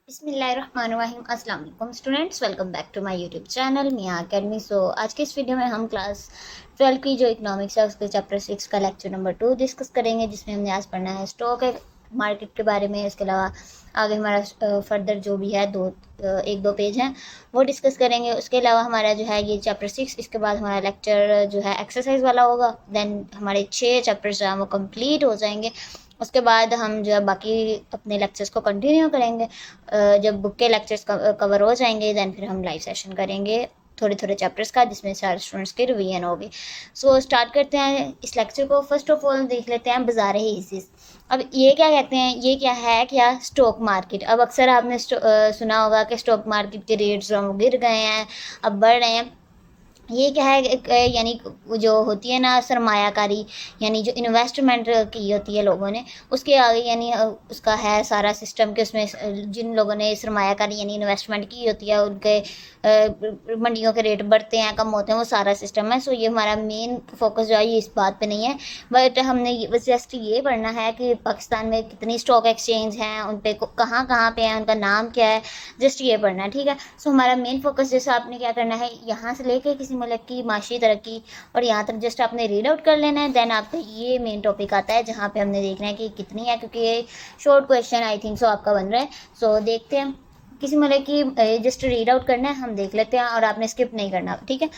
बिस्मिल्लाहिर्रहमानिर्रहीम। अस्सलाम वालेकुम students, welcome back to my YouTube channel Miyan academy. So आज के इस वीडियो में हम क्लास 12 की जो इकोनॉमिक्स है उसके चैप्टर 6 का लेक्चर नंबर 2 डिस्कस करेंगे, जिसमें हमने आज पढ़ना है स्टॉक मार्केट के बारे में। इसके अलावा आगे हमारा फर्दर जो भी है एक दो पेज हैं वो डिस्कस करेंगे। उसके अलावा हमारा जो है ये चैप्टर 6, इसके बाद हमारा लेक्चर जो है एक्सरसाइज वाला होगा। देन हमारे 6 चैप्टर्स जो हैं वो कंप्लीट हो जाएंगे। उसके बाद हम जो है बाकी अपने लेक्चर्स को कंटिन्यू करेंगे। जब बुक के लेक्चर्स कवर हो जाएंगे देन फिर हम लाइव सेशन करेंगे थोड़े थोड़े चैप्टर्स का, जिसमें सारे स्टूडेंट्स के रिवीजन होगी। सो स्टार्ट करते हैं इस लेक्चर को। फर्स्ट ऑफ ऑल देख लेते हैं बाजार हिस्सेस। अब ये क्या कहते हैं, ये क्या है, क्या स्टॉक मार्केट। अब अक्सर आपने सुना होगा कि स्टॉक मार्केट के रेट्स गिर गए हैं, अब बढ़ रहे हैं। ये क्या है, यानी जो होती है ना सरमायाकारी, यानी जो इन्वेस्टमेंट की होती है लोगों ने, उसके आगे यानी उसका है सारा सिस्टम कि उसमें जिन लोगों ने सरमायाकारी यानी इन्वेस्टमेंट की होती है उनके मंडियों के रेट बढ़ते हैं कम होते हैं, वो सारा सिस्टम है। सो ये हमारा मेन फोकस जो है ये इस बात पे नहीं है, बट हमने बस जस्ट ये पढ़ना है कि पाकिस्तान में कितनी स्टॉक एक्सचेंज हैं, उन पे कहाँ कहाँ पे हैं, उनका नाम क्या है, जस्ट ये पढ़ना है, ठीक है। सो हमारा मेन फोकस जैसे आपने क्या करना है, यहाँ से लेके किसी मुल्क की माशी तरक्की और यहाँ तक जस्ट आपने रीड आउट कर लेना है। देन आपका ये मेन टॉपिक आता है जहाँ पे हमने देखना है कि कितनी है, क्योंकि ये short question I think so आपका बन रहा है। सो देखते हैं, किसी मुल्क की जस्ट रीड आउट करना है, हम देख लेते हैं और आपने स्किप नहीं करना, ठीक है।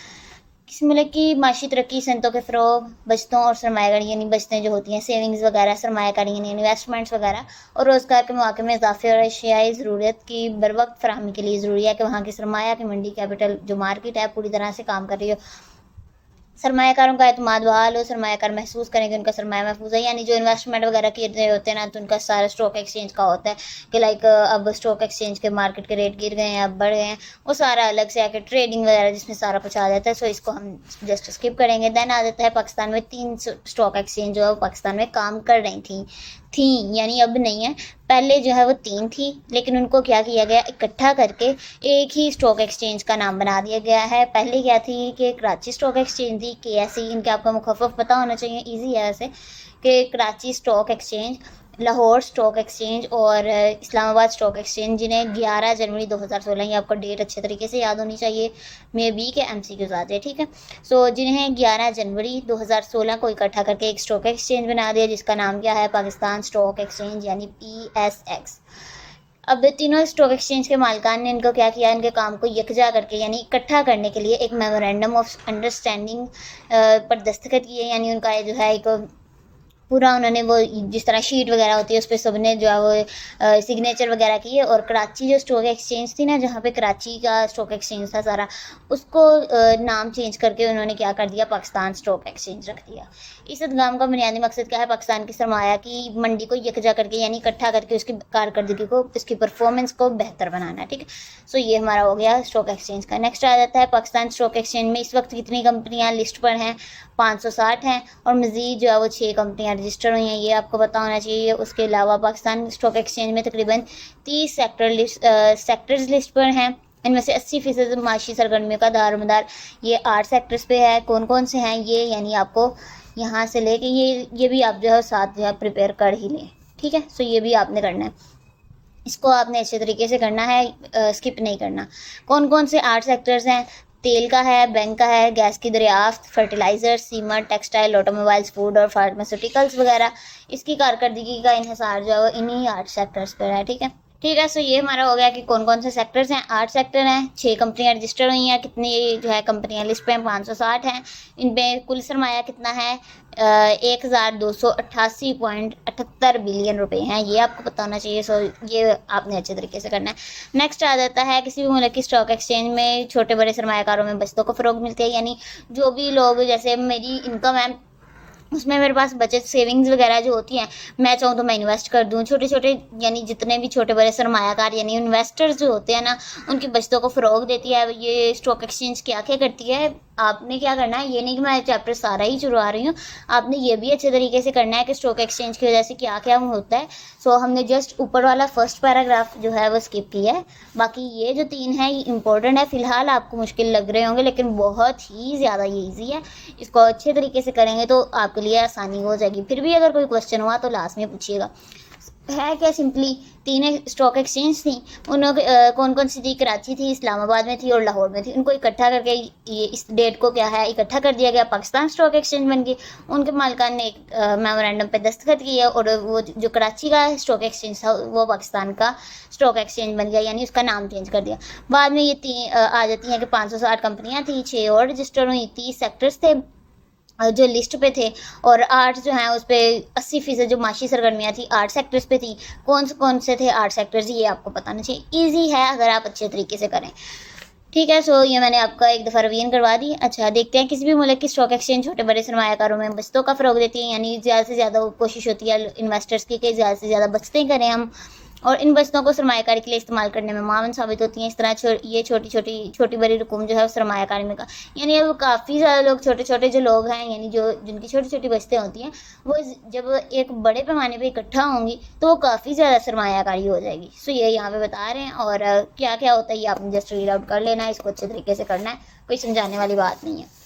किसी मुल्क की माशी तरक्की, सनतों के फ़रोग, बचतों और सरमायाकारी यानी बचतें जो होती हैं सेविंग्स वगैरह, सरमायाकारी यानी इन्वेस्टमेंट्स वगैरह, और रोज़गार के मौके में इजाफे और एशियाई ज़रूरत की बर वक्त फराहमी के लिए ज़रूरी है कि वहाँ की सरमाया की मंडी कैपिटल जो मार्केट है पूरी तरह से काम कर रही हो, सरमायाकारों का एतमाद बहाल हो, सरमायाकार महसूस करें कि उनका सरमाया महफूज है। यानी जो इन्वेस्टमेंट वगैरह किए रहे होते हैं ना, तो उनका सारा स्टॉक एक्सचेंज का होता है कि लाइक अब स्टॉक एक्सचेंज के मार्केट के रेट गिर गए हैं, अब बढ़ गए हैं, वो सारा अलग से आके ट्रेडिंग वगैरह जिसमें सारा कुछ आ जाता है। सो इसको हम जस्ट स्किप करेंगे। देन आ जाता है पाकिस्तान में 3 स्टॉक एक्सचेंज जो है पाकिस्तान में काम कर रही थी यानी अब नहीं है। पहले जो है वो 3 थी, लेकिन उनको क्या किया गया, इकट्ठा करके एक ही स्टॉक एक्सचेंज का नाम बना दिया गया है। पहले क्या थी कि कराची स्टॉक एक्सचेंज थी, KSE, इनके आपका मुखफ़फ़ पता होना चाहिए, इजी है ऐसे, कि Karachi stock exchange, Lahore stock exchange और इस्लामाबाद स्टॉक एक्सचेंज, जिन्हें 11 जनवरी 2016, ये आपको डेट अच्छे तरीके से याद होनी चाहिए, मे बी के MCQs आ जाए, ठीक है। सो जिन्हें 11 जनवरी 2016 को इकट्ठा करके एक स्टॉक एक्सचेंज बना दिया, जिसका नाम क्या है, पाकिस्तान स्टॉक एक्सचेंज यानी PSX। अब तीनों स्टॉक एक्सचेंज के मालिकान ने इनको क्या किया, इनके काम को यकजा करके यानी इकट्ठा करने के लिए एक मेमोरेंडम ऑफ अंडरस्टैंडिंग पर दस्तखत किए। यानी उनका जो है एक पूरा उन्होंने वो जिस तरह शीट वगैरह होती है उस पर सब ने जो है वो सिग्नेचर वगैरह किए। और कराची जो स्टॉक एक्सचेंज थी ना, जहाँ पे कराची का स्टॉक एक्सचेंज था सारा, उसको नाम चेंज करके उन्होंने क्या कर दिया, पाकिस्तान स्टॉक एक्सचेंज रख दिया। इस इक़दाम का बुनियादी मकसद क्या है, पाकिस्तान की सरमाया की मंडी को यकजा करके यानी इकट्ठा करके उसकी कारकर्दगी को, उसकी परफॉर्मेंस को बेहतर बनाना है, ठीक है। सो ये हमारा हो गया स्टॉक एक्सचेंज का। नेक्स्ट आ जाता है पाकिस्तान स्टॉक एक्सचेंज में इस वक्त कितनी कंपनियाँ लिस्ट पर हैं, 560 हैं, और मज़ीद जो है वो 6 कंपनियाँ रजिस्टर हुई हैं, ये आपको पता होना चाहिए। उसके अलावा पाकिस्तान स्टॉक एक्सचेंज में तकरीबन 30 सेक्टर्स लिस्ट पर हैं। इनमें से 80% माशी सरगर्मियों का दारोमदार ये 8 सेक्टर्स पे है। कौन कौन से हैं ये, यानी आपको यहाँ से लेके ये भी आप जो है साथ जो है प्रिपेयर कर ही लें, ठीक है। सो ये भी आपने करना है, इसको आपने अच्छे तरीके से करना है, स्किप नहीं करना। कौन कौन से 8 सेक्टर्स हैं, तेल का है, बैंक का है, गैस की दरियाफ्त, fertilizer, cement, textile, automobiles, food और फार्मास्यूटिकल्स वगैरह। इसकी कारकर्दगी का इन्हिसार जो है वो इन्हीं 8 सेक्टर्स पर है, ठीक है। ठीक है, सो ये हमारा हो गया कि कौन कौन से सेक्टर्स हैं। 8 सेक्टर हैं, 6 कंपनियां रजिस्टर हुई हैं, कितनी जो है कंपनियां लिस्ट पे हैं, 560 हैं। इन पे कुल सरमाया कितना है, 1288.78 बिलियन रुपए हैं, ये आपको पता होना चाहिए। सो ये आपने अच्छे तरीके से करना है। नेक्स्ट आ जाता है किसी भी मुल्क की स्टॉक एक्सचेंज में छोटे बड़े सरमायाकारों में बचतों को फ़रोग मिलती है, यानी जो भी लोग, जैसे मेरी इनकम है उसमें मेरे पास बचत सेविंग्स वगैरह जो होती हैं, मैं चाहूँ तो मैं इन्वेस्ट कर दूँ। छोटे छोटे यानी जितने भी छोटे बड़े सरमायाकार यानी इन्वेस्टर्स जो होते हैं ना, उनकी बचतों को फ़रोग देती है ये स्टॉक एक्सचेंज। क्या क्या करती है, आपने क्या करना है, ये नहीं कि मैं चैप्टर सारा ही चुरा रही हूँ, आपने ये भी अच्छे तरीके से करना है कि स्टॉक एक्सचेंज की वजह से क्या क्या होता है। सो हमने जस्ट ऊपर वाला फर्स्ट पैराग्राफ जो है वो स्किप किया है, बाकी ये जो 3 है ये इंपॉर्टेंट है। फिलहाल आपको मुश्किल लग रहे होंगे, लेकिन बहुत ही ज़्यादा ये ईजी है, इसको अच्छे तरीके से करेंगे तो आपके लिए आसानी हो जाएगी। फिर भी अगर कोई क्वेश्चन हुआ तो लास्ट में पूछिएगा। है क्या, सिंपली 3 स्टॉक एक्सचेंज थी। उन कौन कौन सी थी, कराची थी, इस्लामाबाद में थी और लाहौर में थी। उनको इकट्ठा करके ये इस डेट को क्या है इकट्ठा कर दिया गया, पाकिस्तान स्टॉक एक्सचेंज बन गई। उनके मालिकान ने एक मेमोरेंडम पे दस्तखत किया और वो जो कराची का स्टॉक एक्सचेंज था वो पाकिस्तान का स्टॉक एक्सचेंज बन गया, यानी उसका नाम चेंज कर दिया। बाद में ये आ जाती हैं कि 560 कंपनियाँ थी, 6 और रजिस्टर हुई, 30 सेक्टर्स थे जो लिस्ट पे थे, और 8 जो हैं उस पर 80% जो माशी सरगर्मियाँ थी 8 सेक्टर्स पे थी। कौन से थे 8 सेक्टर्स, ये आपको बताना चाहिए। ईजी है अगर आप अच्छे तरीके से करें। ठीक है, सो ये मैंने आपका एक दफ़ा रिवीजन करवा दी। अच्छा, देखते हैं किसी भी मुल्क की स्टॉक एक्सचेंज छोटे बड़े सरमायाकारों में बचतों का फ़रोग देती है, यानी ज़्यादा से ज़्यादा कोशिश होती है इन्वेस्टर्स की कि ज़्यादा से ज़्यादा बचतें करें हम, और इन बचतों को सरमायाकारी के लिए इस्तेमाल करने में मावन साबित होती हैं। इस तरह ये छोटी बड़ी रकूम जो है सरमायाकारी में का, यानी अब काफ़ी ज़्यादा लोग छोटे छोटे जो लोग हैं, यानी जो जिनकी छोटी छोटी बचतें होती हैं, वो जब एक बड़े पैमाने पे इकट्ठा होंगी तो वो काफ़ी ज़्यादा सरमायाकारी हो जाएगी। सो ये यहाँ पे बता रहे हैं, और क्या क्या होता है ये आपने जस्ट रीड आउट कर लेना है, इसको अच्छे तरीके से करना है, कोई समझाने वाली बात नहीं है।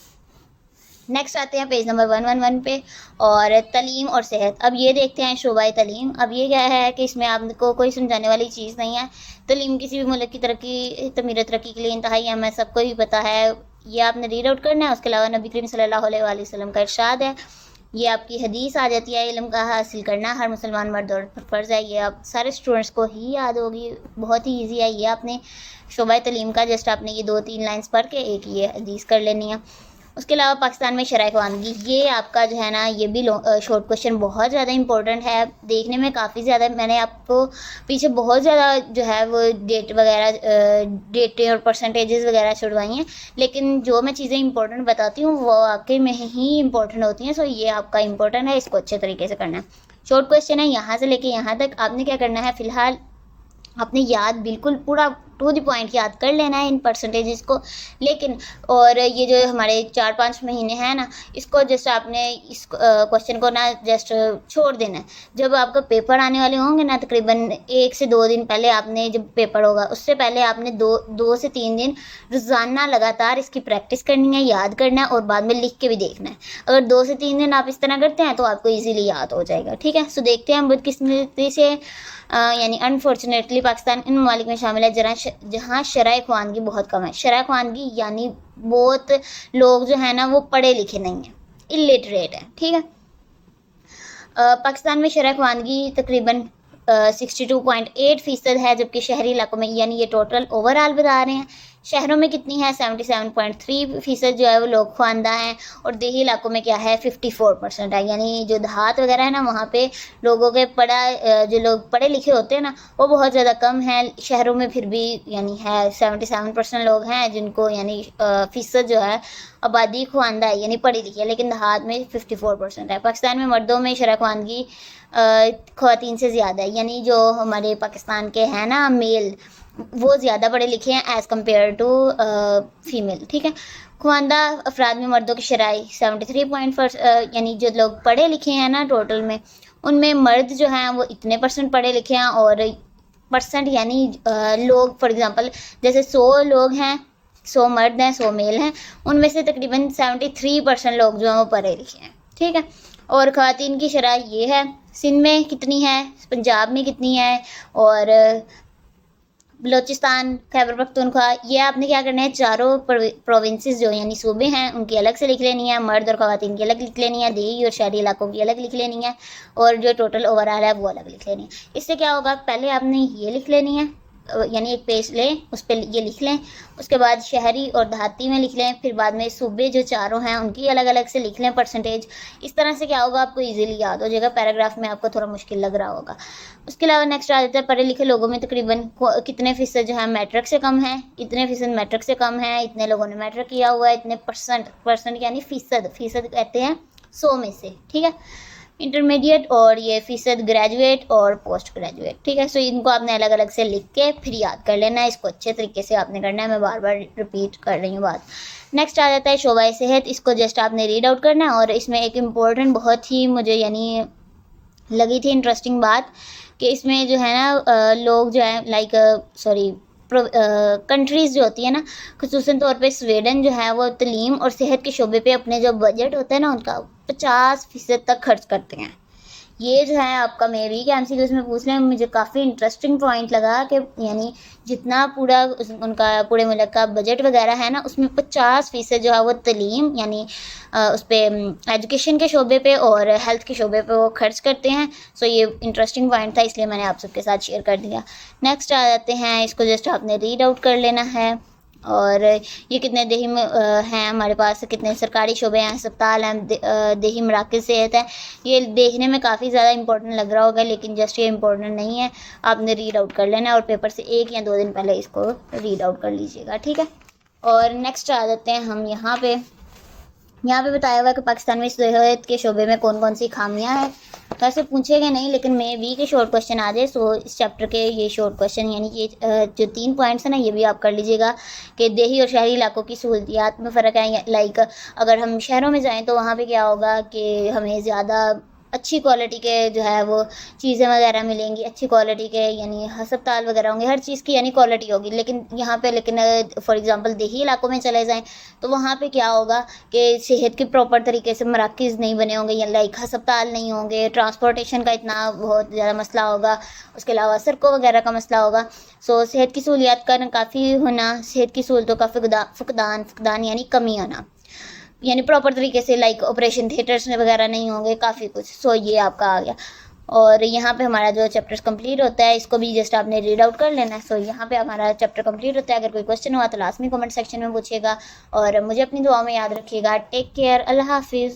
नेक्स्ट आते हैं पेज नंबर 111 पे, और तलीम और सेहत। अब ये देखते हैं शोबाए तलीम। अब ये क्या है कि इसमें आपको कोई समझाने वाली चीज़ नहीं है। तलीम किसी भी मुल्क की तरक्की तमीर तरक्की के लिए इंतहाई अहम है, सबको ही पता है, ये आपने रीड आउट करना है। उसके अलावा नबी करीम सल्लल्लाहु अलैहि वसल्लम का इरशाद है, ये आपकी हदीस आ जाती है, इल्म का हासिल करना हर मुसलमान मर्द और पर फ़र्ज़ है। ये आप सारे स्टूडेंट्स को ही याद होगी, बहुत ही ईजी है। ये आपने शोबाए तलीम का जस्ट आपने ये 2-3 लाइन्स पढ़ के एक ये हदीस कर लेनी है। उसके अलावा पाकिस्तान में शरह ख़वानगी, ये आपका जो है ना ये भी शॉर्ट क्वेश्चन बहुत ज़्यादा इंपॉर्टेंट है, देखने में काफ़ी ज़्यादा। मैंने आपको पीछे बहुत ज़्यादा जो है वो डेटें और परसेंटेजेस वगैरह छुड़वाई हैं, लेकिन जो मैं चीज़ें इंपॉर्टेंट बताती हूँ वो वाकई में ही इंपॉर्टेंट होती हैं। सो ये आपका इंपॉर्टेंट है, इसको अच्छे तरीके से करना है। शॉर्ट क्वेश्चन है, यहाँ से लेके यहाँ तक आपने क्या करना है, फ़िलहाल आपने याद बिल्कुल पूरा टू द पॉइंट याद कर लेना है इन परसेंटेजेस को। लेकिन और ये जो हमारे 4-5 महीने हैं ना, इसको जस्ट आपने इस क्वेश्चन को ना जस्ट छोड़ देना है। जब आपका पेपर आने वाले होंगे ना, तकरीबन 1 से 2 दिन पहले, आपने जब पेपर होगा उससे पहले आपने 2 से 3 दिन रोज़ाना लगातार इसकी प्रैक्टिस करनी है, याद करना है, और बाद में लिख के भी देखना है। अगर 2 से 3 दिन आप इस तरह करते हैं तो आपको ईजिली याद हो जाएगा। ठीक है, सो देखते हैं बदकिस्मती से यानी अनफॉर्चुनेटली पाकिस्तान इन ममालिक में शामिल है जहाँ शरह ख़वानगी बहुत कम है। शरह ख़वानगी यानी बहुत लोग जो है ना वो पढ़े लिखे नहीं हैं, इलिटरेट है। ठीक है, पाकिस्तान में शरह ख़वानगी तकरीबन 62.8% है, जबकि शहरी इलाकों में, यानी ये टोटल ओवरऑल बता रहे हैं, शहरों में कितनी है 77.3% जो है वो लोग ख्वानदा हैं, और देही इलाकों में क्या है 54% है। यानी जो देहात वगैरह है ना वहाँ पे लोगों के जो लोग पढ़े लिखे होते हैं ना वो बहुत ज़्यादा कम है। शहरों में फिर भी यानी है 77% लोग हैं जिनको यानी फ़ीसद जो है आबादी ख्वानदा है, यानी पढ़ी लिखी है, लेकिन देहात में 54% है। पाकिस्तान में मर्दों में शरह ख़वानगी ख़वातीन से ज़्यादा है, यानी जो हमारे पाकिस्तान के हैं ना मेल वो ज़्यादा पढ़े लिखे हैं एज़ कम्पेयर टू फीमेल। ठीक है, ख्वानदा अफराद में मर्दों की शराइ 73 यानी जो लोग पढ़े लिखे हैं ना टोटल में, उनमें मर्द जो हैं वो इतने % पढ़े लिखे हैं, और % यानी लोग फॉर एग्ज़ाम्पल जैसे 100 लोग हैं, 100 मर्द हैं, 100 मेल हैं, उनमें से तकरीबन 73% लोग जो हैं वो पढ़े लिखे हैं। ठीक है, और ख़वातीन की शराइ ये है, सिंध में कितनी है, पंजाब में कितनी है, और बलोचिस्तान, खैबर पख्तूनख्वा, ये आपने क्या करना है, चारों प्रोविंसेस जो यानी सूबे हैं उनकी अलग से लिख लेनी है, मर्द और ख़वातीन की अलग लिख लेनी है, देही और शहरी इलाकों की अलग लिख लेनी है, और जो टोटल ओवरऑल है वो अलग लिख लेनी है। इससे क्या होगा, पहले आपने ये लिख लेनी है, यानी एक पेज लें उस पर ये लिख लें, उसके बाद शहरी और देहाती में लिख लें, फिर बाद में सूबे जो चारों हैं उनकी अलग अलग से लिख लें %। इस तरह से क्या होगा, आपको इजीली याद हो जाएगा। पैराग्राफ में आपको थोड़ा मुश्किल लग रहा होगा। उसके अलावा नेक्स्ट आ जाता है, पढ़े लिखे लोगों में तकरीबन कितने फ़ीसद जो है मैट्रिक से कम है, इतने फ़ीसद मैट्रिक से कम है, इतने लोगों ने मैट्रिक किया हुआ है, इतने % यानी फ़ीसद कहते हैं 100 में से। ठीक है, इंटरमीडिएट और ये फ़ीसद ग्रेजुएट और पोस्ट ग्रेजुएट। ठीक है, सो इनको आपने अलग अलग से लिख के फिर याद कर लेना है, इसको अच्छे तरीके से आपने करना है। मैं बार बार रिपीट कर रही हूँ बात। नेक्स्ट आ जाता है शोबाए सेहत, इसको जस्ट आपने रीड आउट करना है, और इसमें एक इम्पोर्टेंट बहुत ही मुझे यानी लगी थी इंटरेस्टिंग बात कि इसमें जो है ना लोग जो है कंट्रीज़ जो होती है ना, ख़ुसूसन तौर पे स्वीडन जो है वो तलीम और सेहत के शोबे पे अपने जो बजट होता है ना उनका 50% तक खर्च करते हैं। ये जो है आपका मे बी के एमसीक्यूज में पूछ लें, मुझे काफ़ी इंटरेस्टिंग पॉइंट लगा कि यानी जितना पूरा उनका पूरे मुल्क का बजट वगैरह है ना, उसमें 50% जो है वो तलीम यानी उस पर एजुकेशन के शोबे पे और हेल्थ के शोबे पे वो खर्च करते हैं। सो ये इंटरेस्टिंग पॉइंट था, इसलिए मैंने आप सबके साथ शेयर कर दिया। नेक्स्ट आ जाते हैं, इसको जस्ट आपने रीड आउट कर लेना है। और ये कितने देही में हैं हमारे पास, कितने सरकारी शोबे हैं, अस्पताल हैं, देही मराकज़ सेहत है। ये देखने में काफ़ी ज़्यादा इंपॉर्टेंट लग रहा होगा, लेकिन जस्ट ये इंपॉर्टेंट नहीं है, आपने रीड आउट कर लेना है और पेपर से 1 या 2 दिन पहले इसको रीड आउट कर लीजिएगा, ठीक है। और नेक्स्ट आ जाते हैं हम यहाँ पे बताया हुआ है कि पाकिस्तान में सेहत के शोबे में कौन कौन सी खामियां हैं। वैसे पूछेंगे नहीं, लेकिन मे बी के शॉर्ट क्वेश्चन आ जाए। सो इस चैप्टर के ये शॉर्ट क्वेश्चन यानी कि जो 3 पॉइंट्स हैं ना, ये भी आप कर लीजिएगा कि देही और शहरी इलाकों की सहूलियात में फ़र्क है। लाइक अगर हम शहरों में जाएँ तो वहाँ पे क्या होगा कि हमें ज़्यादा अच्छी क्वालिटी के जो है वो चीज़ें वगैरह मिलेंगी, अच्छी क्वालिटी के यानी अस्पताल वगैरह होंगे, हर चीज़ की यानी क्वालिटी होगी। लेकिन यहाँ पे फॉर एग्जांपल देही इलाकों में चले जाएं तो वहाँ पे क्या होगा कि सेहत के प्रॉपर तरीके से मराकज़ नहीं बने होंगे, या लाइक अस्पताल नहीं होंगे, ट्रांसपोर्टेशन का इतना बहुत ज़्यादा मसला होगा, उसके अलावा सड़कों वगैरह का मसला होगा। सो सेहत की सहूलियात का काफ़ी होना, सेहत की सहूलतों का फुकदान यानी कमी होना, यानी प्रॉपर तरीके से लाइक ऑपरेशन थिएटर्स में वगैरह नहीं होंगे, काफ़ी कुछ। सो ये आपका आ गया। और यहाँ पे हमारा जो चैप्टर कंप्लीट होता है, इसको भी जस्ट आपने रीड आउट कर लेना है। सो यहाँ पे हमारा चैप्टर कंप्लीट होता है। अगर कोई क्वेश्चन हुआ तो लास्ट में कमेंट सेक्शन में पूछिएगा और मुझे अपनी दुआ में याद रखिएगा। टेक केयर, अल्लाह हाफिज़।